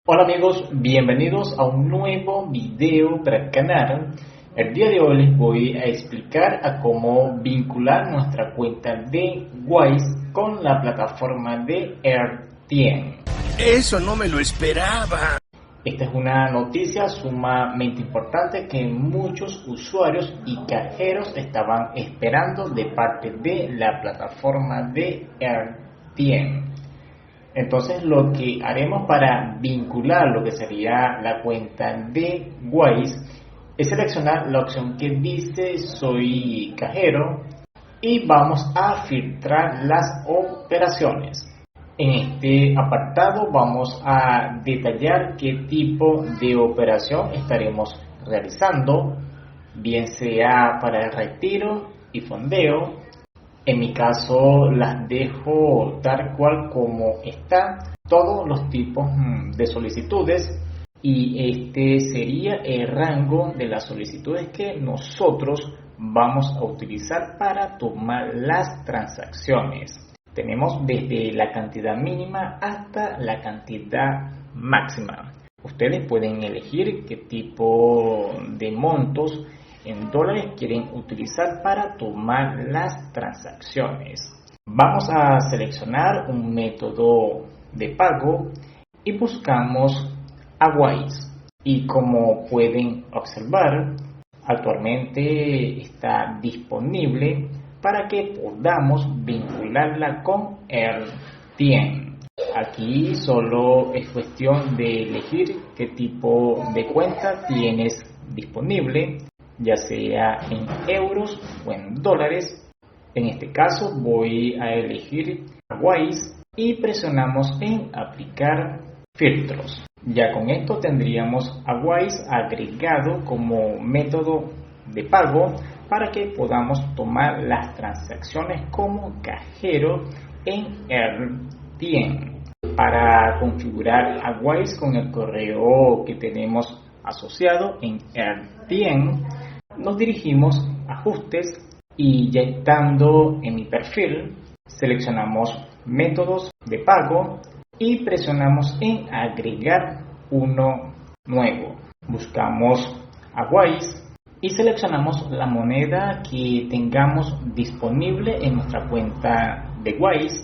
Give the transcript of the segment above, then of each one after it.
Hola amigos, bienvenidos a un nuevo video para el canal. El día de hoy les voy a explicar a cómo vincular nuestra cuenta de Wise con la plataforma de RTM. Eso no me lo esperaba. Esta es una noticia sumamente importante que muchos usuarios y cajeros estaban esperando de parte de la plataforma de RTM. Entonces lo que haremos para vincular lo que sería la cuenta de Wise es seleccionar la opción que dice soy cajero y vamos a filtrar las operaciones. En este apartado vamos a detallar qué tipo de operación estaremos realizando, bien sea para el retiro y fondeo. En mi caso las dejo tal cual como está, todos los tipos de solicitudes, y este sería el rango de las solicitudes que nosotros vamos a utilizar para tomar las transacciones. Tenemos desde la cantidad mínima hasta la cantidad máxima. Ustedes pueden elegir qué tipo de montos en dólares quieren utilizar para tomar las transacciones. Vamos a seleccionar un método de pago y buscamos a Wise. Y como pueden observar, actualmente está disponible para que podamos vincularla con RTM. Aquí solo es cuestión de elegir qué tipo de cuenta tienes disponible, ya sea en euros o en dólares. En este caso voy a elegir Wise y presionamos en aplicar filtros. Ya con esto tendríamos a Wise agregado como método de pago para que podamos tomar las transacciones como cajero en RTM. Para configurar a Wise con el correo que tenemos asociado en RTM, nos dirigimos a ajustes y ya estando en mi perfil seleccionamos métodos de pago y presionamos en agregar uno nuevo. Buscamos a Wise y seleccionamos la moneda que tengamos disponible en nuestra cuenta de Wise.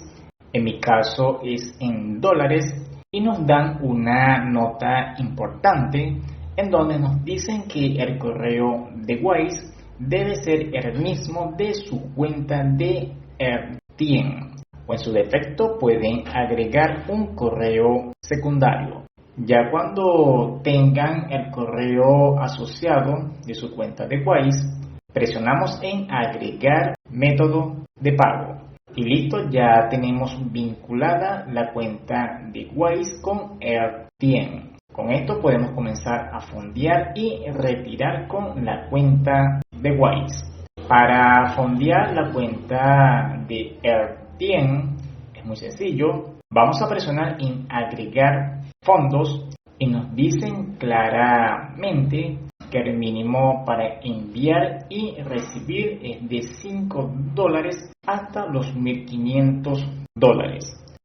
En mi caso es en dólares y nos dan una nota importante en donde nos dicen que el correo de Wise debe ser el mismo de su cuenta de RTM, o en su defecto pueden agregar un correo secundario. Ya cuando tengan el correo asociado de su cuenta de Wise, presionamos en agregar método de pago y listo, ya tenemos vinculada la cuenta de Wise con RTM. Con esto podemos comenzar a fondear y retirar con la cuenta de Wise. Para fondear la cuenta de RTM es muy sencillo. Vamos a presionar en agregar fondos y nos dicen claramente que el mínimo para enviar y recibir es de $5 hasta los $1,500.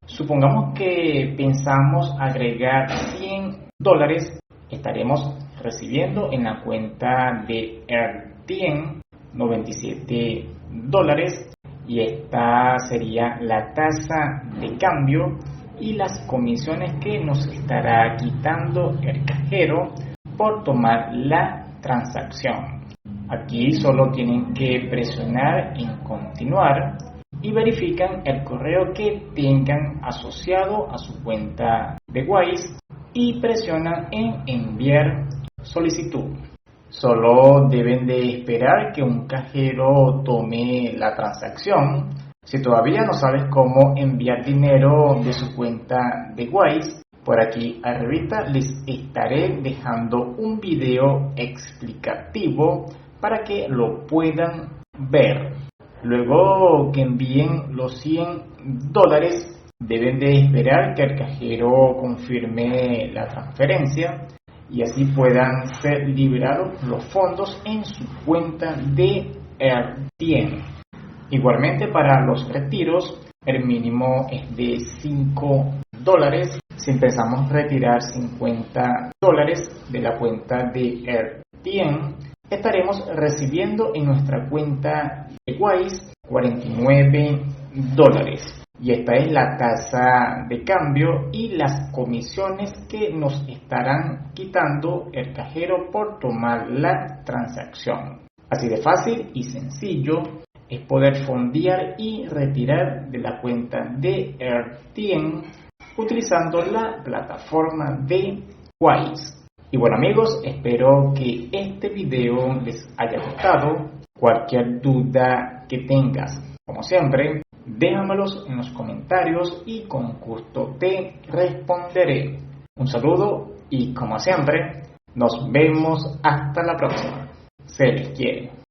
Supongamos que pensamos agregar $100, estaremos recibiendo en la cuenta de RTM $97 y esta sería la tasa de cambio y las comisiones que nos estará quitando el cajero por tomar la transacción. Aquí solo tienen que presionar en continuar y verifican el correo que tengan asociado a su cuenta de Wise y presionan en enviar solicitud. Solo deben de esperar que un cajero tome la transacción. Si todavía no sabes cómo enviar dinero de su cuenta de Wise, por aquí arribita les estaré dejando un video explicativo para que lo puedan ver. Luego que envíen los $100, deben de esperar que el cajero confirme la transferencia y así puedan ser liberados los fondos en su cuenta de RTM. Igualmente para los retiros, el mínimo es de $5. si empezamos a retirar $50 de la cuenta de RTM, estaremos recibiendo en nuestra cuenta de Wise $49. Y esta es la tasa de cambio y las comisiones que nos estarán quitando el cajero por tomar la transacción. Así de fácil y sencillo es poder fondear y retirar de la cuenta de RTM utilizando la plataforma de Wise. Y bueno amigos, espero que este video les haya gustado. Cualquier duda que tengas, como siempre, déjamelos en los comentarios y con gusto te responderé. Un saludo y como siempre, nos vemos hasta la próxima. Se les quiere.